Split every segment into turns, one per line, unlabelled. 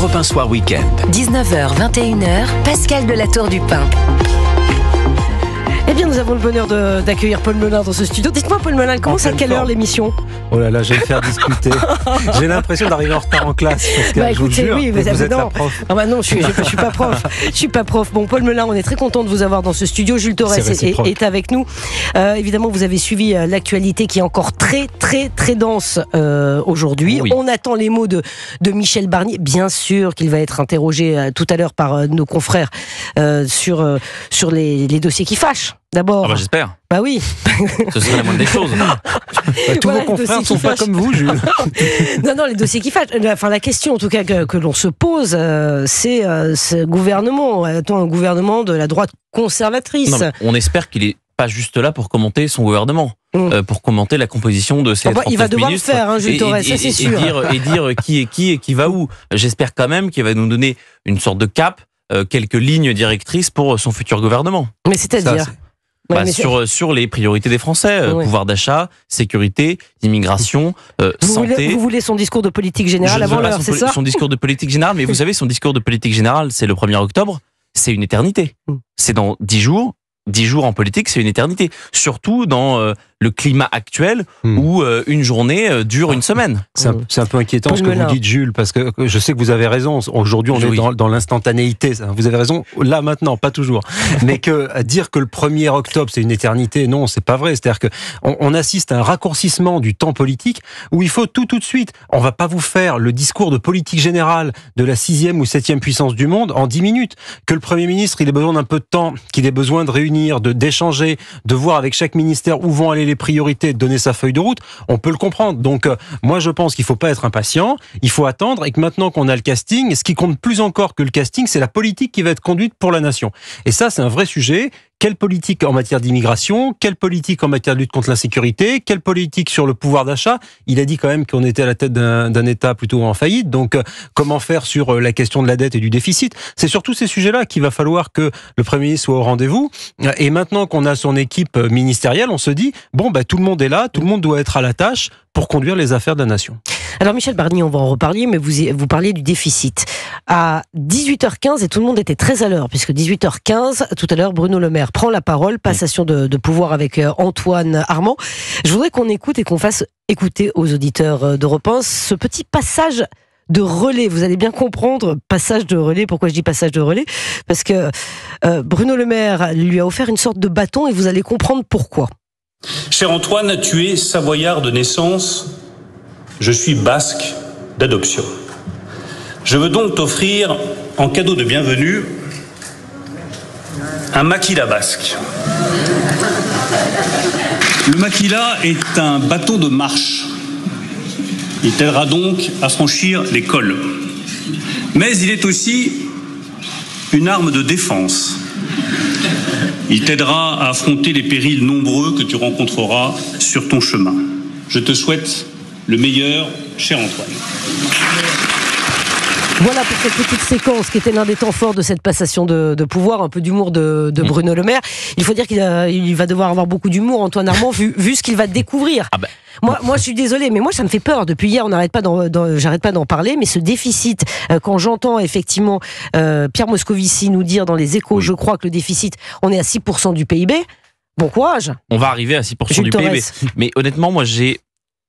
Europe 1 Soir Week-end.
19h, 21h, Pascal de la Tour du Pin.
Eh bien, nous avons le bonheur d'accueillir Paul Melun dans ce studio. Dites-moi, Paul Melun, comment à quelle heure l'émission ?
Oh là là, je vais me faire discuter. J'ai l'impression d'arriver en retard en classe. Pascal, je vous jure,
oui,
vous êtes la prof.
Ah bah non, je suis pas prof. Je suis pas prof. Bon, Paul Melun, on est très content de vous avoir dans ce studio. Jules Torres est avec nous. Évidemment, vous avez suivi l'actualité qui est encore très dense aujourd'hui. Oui. On attend les mots de Michel Barnier. Bien sûr qu'il va être interrogé tout à l'heure par nos confrères sur les dossiers qui fâchent. D'abord.
Ah bah j'espère.
Bah oui.
Ce serait la moindre des choses.
Tous vos confrères ne sont pas comme vous, Jules.
Non, les dossiers qui fâchent. Enfin, la question, en tout cas, que l'on se pose, c'est ce gouvernement. Est-on un gouvernement de la droite conservatrice ?
Non, on espère qu'il est pas juste là pour commenter son gouvernement. Pour commenter la composition de ses 39 ministres.
Il va devoir le faire, Jules Torres, ça c'est sûr.
Et dire qui est qui et qui va où. J'espère quand même qu'il va nous donner une sorte de cap, quelques lignes directrices pour son futur gouvernement.
Mais c'est-à-dire
sur les priorités des Français, pouvoir d'achat, sécurité, immigration, santé.
Vous voulez son discours de politique générale avant l'heure, c'est ça ?
Son discours de politique générale, mais vous savez, son discours de politique générale, c'est le 1er octobre, c'est une éternité. C'est dans 10 jours. 10 jours en politique, c'est une éternité. Surtout dans le climat actuel où une journée dure une semaine.
C'est un peu inquiétant ce que vous dites, Jules, parce que je sais que vous avez raison. Aujourd'hui, on est dans l'instantanéité. Vous avez raison, là, maintenant, pas toujours. Mais dire que le 1er octobre, c'est une éternité, non, c'est pas vrai. C'est-à-dire qu'on assiste à un raccourcissement du temps politique où il faut tout de suite. On va pas vous faire le discours de politique générale de la 6e ou 7e puissance du monde en 10 minutes. Que le Premier ministre, il ait besoin d'un peu de temps, qu'il ait besoin de réunir, d'échanger, de voir avec chaque ministère où vont aller les priorités, de donner sa feuille de route, on peut le comprendre. Donc, moi, je pense qu'il ne faut pas être impatient, il faut attendre, et que maintenant qu'on a le casting, ce qui compte plus encore que le casting, c'est la politique qui va être conduite pour la nation. Et ça, c'est un vrai sujet. Quelle politique en matière d'immigration ? Quelle politique en matière de lutte contre l'insécurité ? Quelle politique sur le pouvoir d'achat ? Il a dit quand même qu'on était à la tête d'un État plutôt en faillite. Donc, comment faire sur la question de la dette et du déficit ? C'est surtout ces sujets-là qu'il va falloir que le Premier ministre soit au rendez-vous. Et maintenant qu'on a son équipe ministérielle, on se dit, tout le monde est là, tout le monde doit être à la tâche pour conduire les affaires de la nation.
Alors Michel Barnier, on va en reparler, mais vous parliez du déficit. À 18h15, et tout le monde était très à l'heure, puisque 18h15, tout à l'heure, Bruno Le Maire prend la parole, passation de pouvoir avec Antoine Armand. Je voudrais qu'on écoute et qu'on fasse écouter aux auditeurs d'Europe 1 ce petit passage de relais. Vous allez bien comprendre, passage de relais. Pourquoi je dis passage de relais ? Parce que Bruno Le Maire lui a offert une sorte de bâton et vous allez comprendre pourquoi.
Cher Antoine, tu es savoyard de naissance, je suis basque d'adoption. Je veux donc t'offrir, en cadeau de bienvenue, un maquila basque. Le maquila est un bâton de marche. Il t'aidera donc à franchir les cols. Mais il est aussi une arme de défense. Il t'aidera à affronter les périls nombreux que tu rencontreras sur ton chemin. Je te souhaite le meilleur, cher Antoine.
Voilà pour cette petite séquence qui était l'un des temps forts de cette passation de pouvoir, un peu d'humour de Bruno Le Maire. Il faut dire qu'il va devoir avoir beaucoup d'humour, Antoine Armand, vu ce qu'il va découvrir. Ah ben. Moi, je suis désolée, mais moi, ça me fait peur. Depuis hier, j'arrête pas d'en parler, mais ce déficit, quand j'entends effectivement Pierre Moscovici nous dire dans les Échos, je crois que le déficit, on est à 6% du PIB. Bon courage.
On va arriver à 6% du PIB. Mais honnêtement, moi, je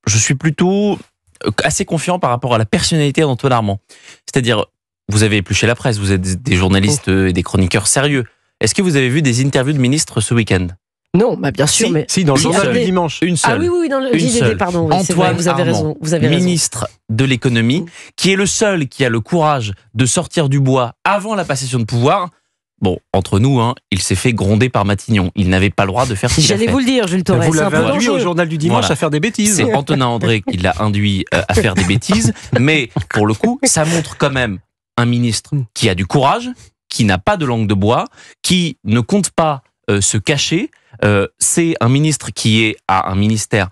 suis plutôt assez confiant par rapport à la personnalité d'Antoine Armand. C'est-à-dire, vous avez épluché la presse, vous êtes des journalistes et des chroniqueurs sérieux. Est-ce que vous avez vu des interviews de ministres ce week-end ?
Non, bien sûr, mais...
Si, dans le journal du dimanche.
Une seule.
Ah oui, dans le JDD, pardon. Oui,
Antoine
vous avez raison.
Ministre de l'économie, qui est le seul qui a le courage de sortir du bois avant la passation de pouvoir. Bon, entre nous, il s'est fait gronder par Matignon. Il n'avait pas le droit de faire ce qu'il a fait.
J'allais vous le dire, Jules Torres.
Vous l'avez induit au journal du dimanche à faire des bêtises.
C'est Antonin André qui l'a induit à faire des bêtises. Mais pour le coup, ça montre quand même un ministre qui a du courage, qui n'a pas de langue de bois, qui ne compte pas se cacher. C'est un ministre qui est à un ministère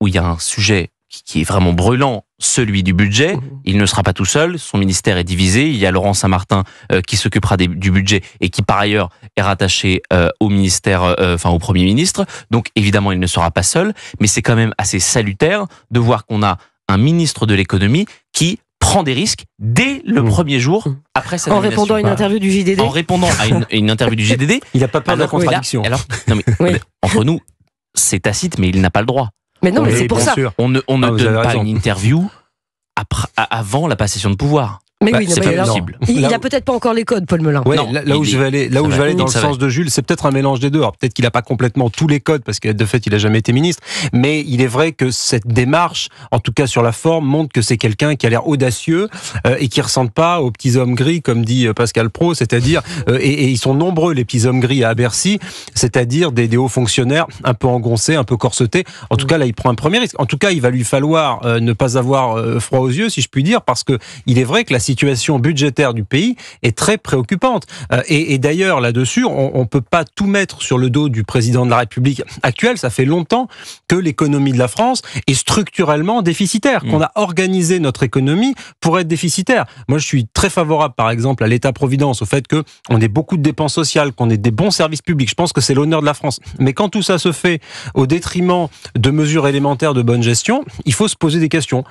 où il y a un sujet qui est vraiment brûlant, celui du budget. Il ne sera pas tout seul, son ministère est divisé. Il y a Laurent Saint-Martin qui s'occupera du budget et qui par ailleurs est rattaché au ministère, au Premier ministre. Donc évidemment, il ne sera pas seul, mais c'est quand même assez salutaire de voir qu'on a un ministre de l'économie qui prend des risques dès le premier jour après sa nomination.
En répondant à une interview du JDD.
En répondant à une interview du JDD.
Il n'a pas peur de la contradiction.
Non mais, entre nous, c'est tacite, mais il n'a pas le droit.
Mais non, mais c'est pour ça.
On ne donne pas une interview avant la passation de pouvoir.
Mais oui,
c'est pas possible.
Il n'a peut-être pas encore les codes, Paul Melun.
Ouais, là où je vais aller dans le sens de Jules, c'est peut-être un mélange des deux. Alors peut-être qu'il n'a pas complètement tous les codes, parce que de fait, il n'a jamais été ministre. Mais il est vrai que cette démarche, en tout cas sur la forme, montre que c'est quelqu'un qui a l'air audacieux et qui ne ressemble pas aux petits hommes gris, comme dit Pascal Praud, c'est-à-dire, et ils sont nombreux, les petits hommes gris à Bercy, c'est-à-dire des hauts fonctionnaires un peu engoncés, un peu corsetés. En tout cas, là, il prend un premier risque. En tout cas, il va lui falloir ne pas avoir froid aux yeux, si je puis dire, parce que il est vrai que la situation budgétaire du pays est très préoccupante. Et d'ailleurs, là-dessus, on ne peut pas tout mettre sur le dos du président de la République actuel. Ça fait longtemps que l'économie de la France est structurellement déficitaire, qu'on a organisé notre économie pour être déficitaire. Moi, je suis très favorable, par exemple, à l'État-providence, au fait qu'on ait beaucoup de dépenses sociales, qu'on ait des bons services publics. Je pense que c'est l'honneur de la France. Mais quand tout ça se fait au détriment de mesures élémentaires de bonne gestion, il faut se poser des questions.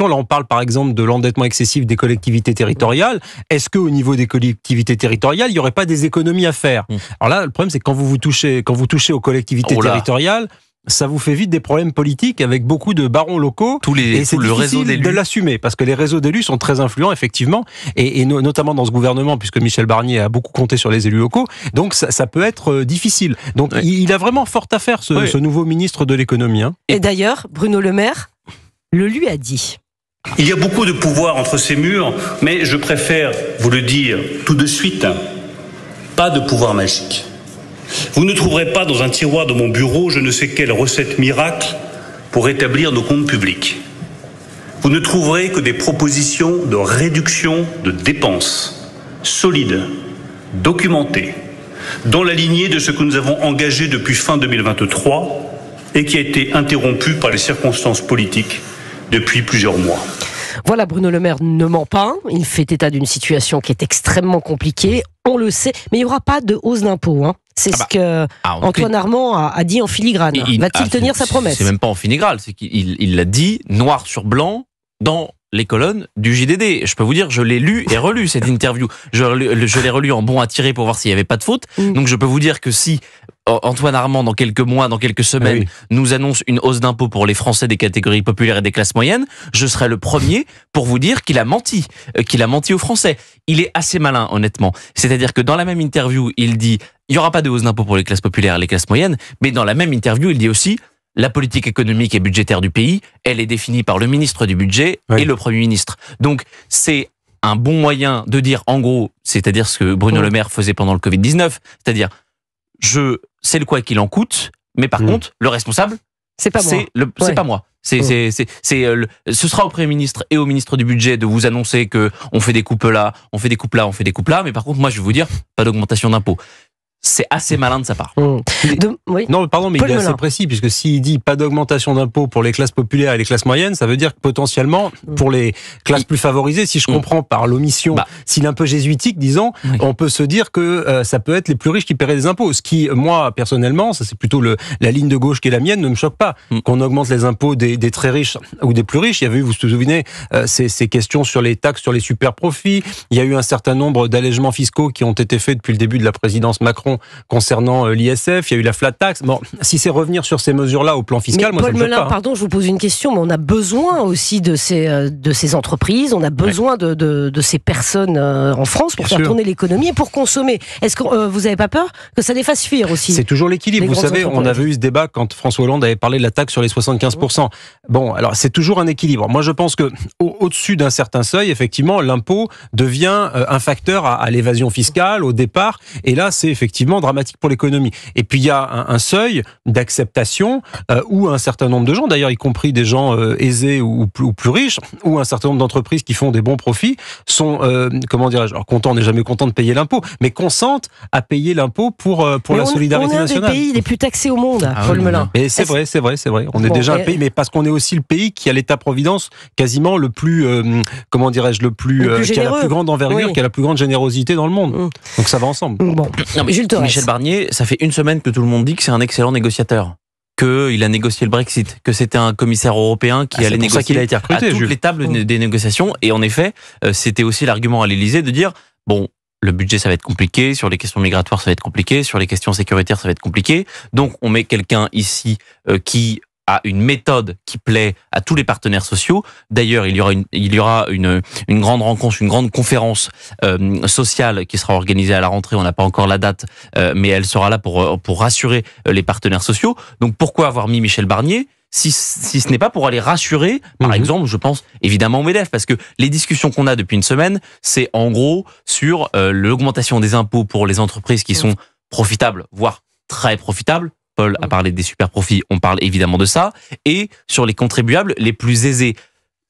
Là, on parle, par exemple, de l'endettement excessif des collectivités territoriales. Est-ce qu'au niveau des collectivités territoriales, il n'y aurait pas des économies à faire ? Alors là, le problème, c'est que quand vous touchez aux collectivités territoriales, ça vous fait vite des problèmes politiques avec beaucoup de barons locaux. Et c'est
le réseau
difficile de l'assumer, parce que les réseaux d'élus sont très influents, effectivement, et notamment dans ce gouvernement, puisque Michel Barnier a beaucoup compté sur les élus locaux. Donc ça peut être difficile. Donc il a vraiment fort à faire, ce nouveau ministre de l'économie.
Et d'ailleurs, Bruno Le Maire le lui a dit.
Il y a beaucoup de pouvoir entre ces murs, mais je préfère vous le dire tout de suite, pas de pouvoir magique. Vous ne trouverez pas dans un tiroir de mon bureau je ne sais quelle recette miracle pour rétablir nos comptes publics. Vous ne trouverez que des propositions de réduction de dépenses solides, documentées, dans la lignée de ce que nous avons engagé depuis fin 2023 et qui a été interrompu par les circonstances politiques depuis plusieurs mois.
Voilà, Bruno Le Maire ne ment pas. Il fait état d'une situation qui est extrêmement compliquée. On le sait, mais il n'y aura pas de hausse d'impôts. C'est ce que Antoine Armand a dit en filigrane. Va-t-il tenir sa promesse ?
C'est même pas en filigrane, c'est qu'il l'a dit noir sur blanc dans les colonnes du JDD. Je peux vous dire, je l'ai lu et relu cette interview. Je l'ai relu en bon à tirer pour voir s'il n'y avait pas de faute. Donc je peux vous dire que si Antoine Armand, dans quelques mois, dans quelques semaines, nous annonce une hausse d'impôts pour les Français des catégories populaires et des classes moyennes, je serai le premier pour vous dire qu'il a menti aux Français. Il est assez malin, honnêtement. C'est-à-dire que dans la même interview, il dit il n'y aura pas de hausse d'impôts pour les classes populaires et les classes moyennes, mais dans la même interview, il dit aussi la politique économique et budgétaire du pays, elle est définie par le ministre du budget et le Premier ministre. Donc, c'est un bon moyen de dire, en gros, c'est-à-dire ce que Bruno Le Maire faisait pendant le Covid-19, c'est-à-dire, c'est le quoi qu'il en coûte, mais par contre, le responsable,
c'est pas moi.
Ce sera au Premier ministre et au ministre du budget de vous annoncer que on fait des coupes là, on fait des coupes là, mais par contre, moi, je vais vous dire, pas d'augmentation d'impôts. C'est assez malin de sa part.
Non, pardon, mais il est assez précis, puisque s'il dit pas d'augmentation d'impôts pour les classes populaires et les classes moyennes, ça veut dire que potentiellement, pour les classes plus favorisées, si je comprends par l'omission, s'il est un peu jésuitique, disons, on peut se dire que ça peut être les plus riches qui paieraient des impôts. Ce qui, moi, personnellement, ça c'est plutôt la ligne de gauche qui est la mienne, ne me choque pas. Qu'on augmente les impôts des très riches ou des plus riches. Il y avait eu, vous vous souvenez, ces questions sur les taxes, sur les super profits. Il y a eu un certain nombre d'allègements fiscaux qui ont été faits depuis le début de la présidence Macron concernant l'ISF, il y a eu la flat tax. Bon, si c'est revenir sur ces mesures-là au plan fiscal, moi, ça me choque pas.
Pardon, je vous pose une question, mais on a besoin aussi de ces entreprises, on a besoin de ces personnes en France pour faire tourner l'économie et pour consommer. Est-ce que vous n'avez pas peur que ça les fasse fuir aussi ?
C'est toujours l'équilibre. Vous savez, on avait eu ce débat quand François Hollande avait parlé de la taxe sur les 75%. Bon, alors c'est toujours un équilibre. Moi, je pense que au-dessus d'un certain seuil, effectivement, l'impôt devient un facteur à l'évasion fiscale au départ. Et là, c'est effectivement dramatique pour l'économie. Et puis il y a un seuil d'acceptation où un certain nombre de gens, d'ailleurs y compris des gens aisés ou plus riches, ou un certain nombre d'entreprises qui font des bons profits, sont, comment dirais-je, alors content, on n'est jamais content de payer l'impôt, mais consentent à payer l'impôt pour la solidarité nationale.
On est un des pays les plus taxés au monde, Paul Melun.
Et c'est vrai. On est déjà un pays, mais parce qu'on est aussi le pays qui a l'État-providence quasiment le plus, comment dirais-je, qui a la plus grande envergure, qui a la plus grande générosité dans le monde. Donc ça va ensemble.
Bon. Non, mais Michel Barnier, ça fait une semaine que tout le monde dit que c'est un excellent négociateur. qu'il a négocié le Brexit, que c'était un commissaire européen qui allait négocier
a été recruté,
à toutes les tables des négociations. Et en effet, c'était aussi l'argument à l'Élysée de dire, bon, le budget, ça va être compliqué, sur les questions migratoires, ça va être compliqué, sur les questions sécuritaires, ça va être compliqué. Donc, on met quelqu'un ici qui a une méthode qui plaît à tous les partenaires sociaux. D'ailleurs, il y aura une grande rencontre, une grande conférence sociale qui sera organisée à la rentrée. On n'a pas encore la date, mais elle sera là pour rassurer les partenaires sociaux. Donc, pourquoi avoir mis Michel Barnier si ce n'est pas pour aller rassurer, par exemple, je pense évidemment au MEDEF, parce que les discussions qu'on a depuis une semaine, c'est en gros sur l'augmentation des impôts pour les entreprises qui sont profitables, voire très profitables. Paul a parlé des super profits, on parle évidemment de ça, et sur les contribuables les plus aisés.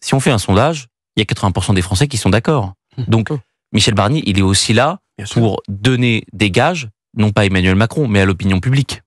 Si on fait un sondage, il y a 80% des Français qui sont d'accord. Donc, Michel Barnier, il est aussi là pour donner des gages, non pas à Emmanuel Macron, mais à l'opinion publique.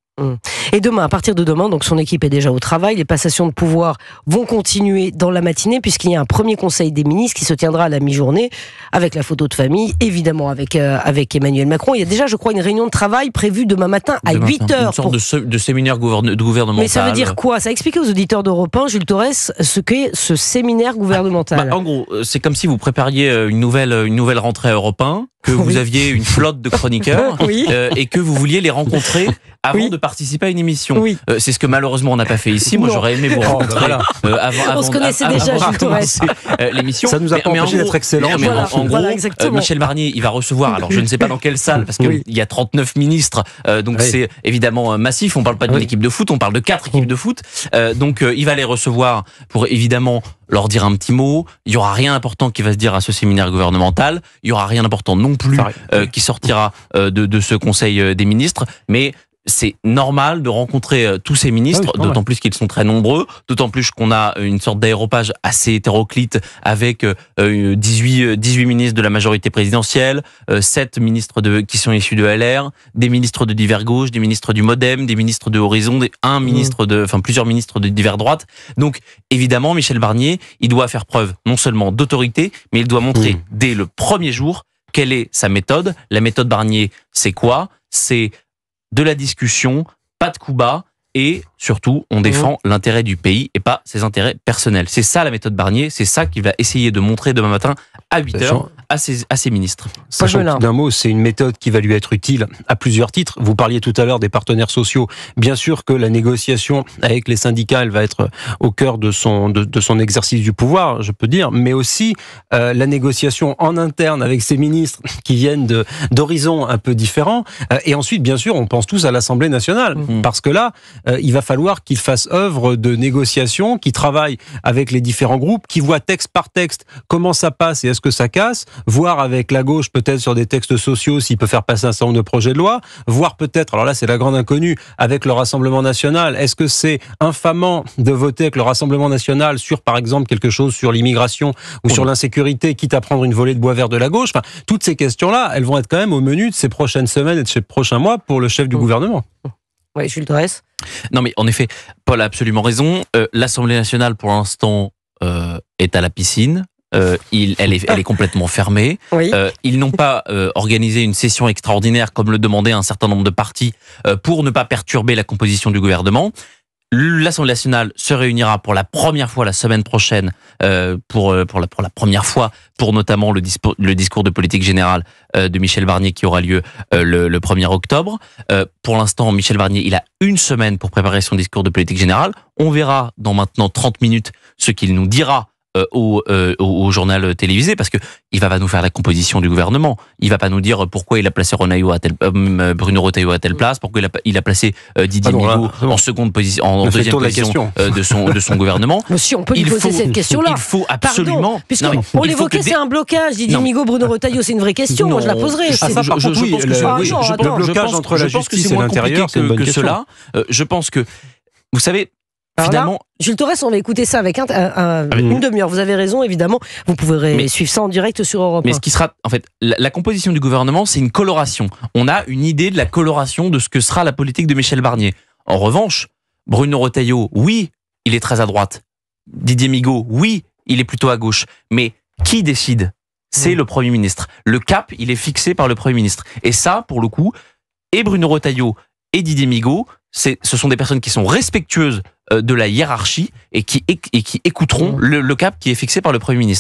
Et demain, à partir de demain, donc son équipe est déjà au travail, les passations de pouvoir vont continuer dans la matinée puisqu'il y a un premier conseil des ministres qui se tiendra à la mi-journée avec la photo de famille, évidemment avec Emmanuel Macron. Il y a déjà, je crois, une réunion de travail prévue demain matin à 8h.
Une sorte de séminaire gouvernemental.
Mais ça veut dire quoi? Ça explique aux auditeurs d'Europe 1, Jules Torres, ce qu'est ce séminaire gouvernemental.
En gros, c'est comme si vous prépariez une nouvelle rentrée à Europe 1, que vous aviez une flotte de chroniqueurs et que vous vouliez les rencontrer avant de participer à une émission. C'est ce que malheureusement on n'a pas fait ici. Moi j'aurais aimé vous rencontrer avant.
On se connaissait déjà, Jules Torres.
L'émission.
Ça nous a pas empêché d'être excellent.
En gros, Michel Barnier, il va recevoir, alors je ne sais pas dans quelle salle, parce qu'il y a 39 ministres, donc c'est évidemment massif. On parle pas d'une équipe de foot, on parle de 4 équipes de foot. Donc il va les recevoir pour évidemment leur dire un petit mot. Il y aura rien d'important qui va se dire à ce séminaire gouvernemental. Il y aura rien d'important non plus qui sortira de ce conseil des ministres. Mais c'est normal de rencontrer tous ces ministres, d'autant plus qu'ils sont très nombreux, d'autant plus qu'on a une sorte d'aéropage assez hétéroclite avec 18 ministres de la majorité présidentielle, 7 ministres qui sont issus de LR, des ministres de divers gauche, des ministres du Modem, des ministres de Horizon, plusieurs ministres de divers droite. Donc évidemment, Michel Barnier, il doit faire preuve non seulement d'autorité, mais il doit montrer dès le premier jour quelle est sa méthode. La méthode Barnier, c'est quoi? C'est de la discussion, pas de coups bas, et surtout, on défend l'intérêt du pays et pas ses intérêts personnels. C'est ça la méthode Barnier, c'est ça qu'il va essayer de montrer demain matin à 8h à ses ministres.
Sachant d'un mot, c'est une méthode qui va lui être utile à plusieurs titres. Vous parliez tout à l'heure des partenaires sociaux. Bien sûr que la négociation avec les syndicats, elle va être au cœur de son exercice du pouvoir, je peux dire, mais aussi la négociation en interne avec ses ministres qui viennent d'horizons un peu différents. Et ensuite, bien sûr, on pense tous à l'Assemblée nationale, parce que là, il va falloir qu'il fasse œuvre de négociation, qu'il travaille avec les différents groupes, qu'il voit texte par texte comment ça passe et est-ce que ça casse, voir avec la gauche peut-être sur des textes sociaux s'il peut faire passer un certain nombre de projets de loi, voir peut-être, alors là c'est la grande inconnue, avec le Rassemblement national, est-ce que c'est infamant de voter avec le Rassemblement national sur par exemple quelque chose sur l'immigration ou sur l'insécurité, quitte à prendre une volée de bois vert de la gauche. Enfin, toutes ces questions-là, elles vont être quand même au menu de ces prochaines semaines et de ces prochains mois pour le chef du gouvernement.
Oui, Jules Torres.
Non mais en effet, Paul a absolument raison. L'Assemblée nationale pour l'instant est à la piscine. Elle est complètement fermée. Ils n'ont pas organisé une session extraordinaire comme le demandaient un certain nombre de partis pour ne pas perturber la composition du gouvernement. L'Assemblée nationale se réunira pour la première fois la semaine prochaine, pour la première fois, pour notamment le discours de politique générale de Michel Barnier qui aura lieu le 1er octobre. Pour l'instant, Michel Barnier, il a une semaine pour préparer son discours de politique générale. On verra dans maintenant 30 minutes ce qu'il nous dira au journal télévisé, parce que il va pas nous faire la composition du gouvernement. Il va pas nous dire pourquoi il a placé Bruno Retailleau à telle place, pourquoi il a placé Didier Migaud en seconde position, en deuxième position de son gouvernement.
Mais si on peut lui poser cette question-là.
Il faut absolument.
On l'évoquait, c'est un blocage. Didier Migaud, Bruno Retailleau, c'est une vraie question. Moi, je la poserai.
Le blocage entre la justice et l'intérieur, c'est une bonne question.
Je pense que, vous savez, finalement,
là, Jules Torres, on va écouter ça avec une demi-heure. Vous avez raison, évidemment. Vous pourrez suivre ça en direct sur Europe 1.
Mais ce qui sera, en fait, la composition du gouvernement, c'est une coloration. On a une idée de la coloration de ce que sera la politique de Michel Barnier. En revanche, Bruno Retailleau, oui, il est très à droite. Didier Migaud, oui, il est plutôt à gauche. Mais qui décide? C'est le Premier ministre. Le cap, il est fixé par le Premier ministre. Et ça, pour le coup, et Bruno Retailleau et Didier Migaud ce sont des personnes qui sont respectueuses de la hiérarchie et qui écouteront le cap qui est fixé par le Premier ministre.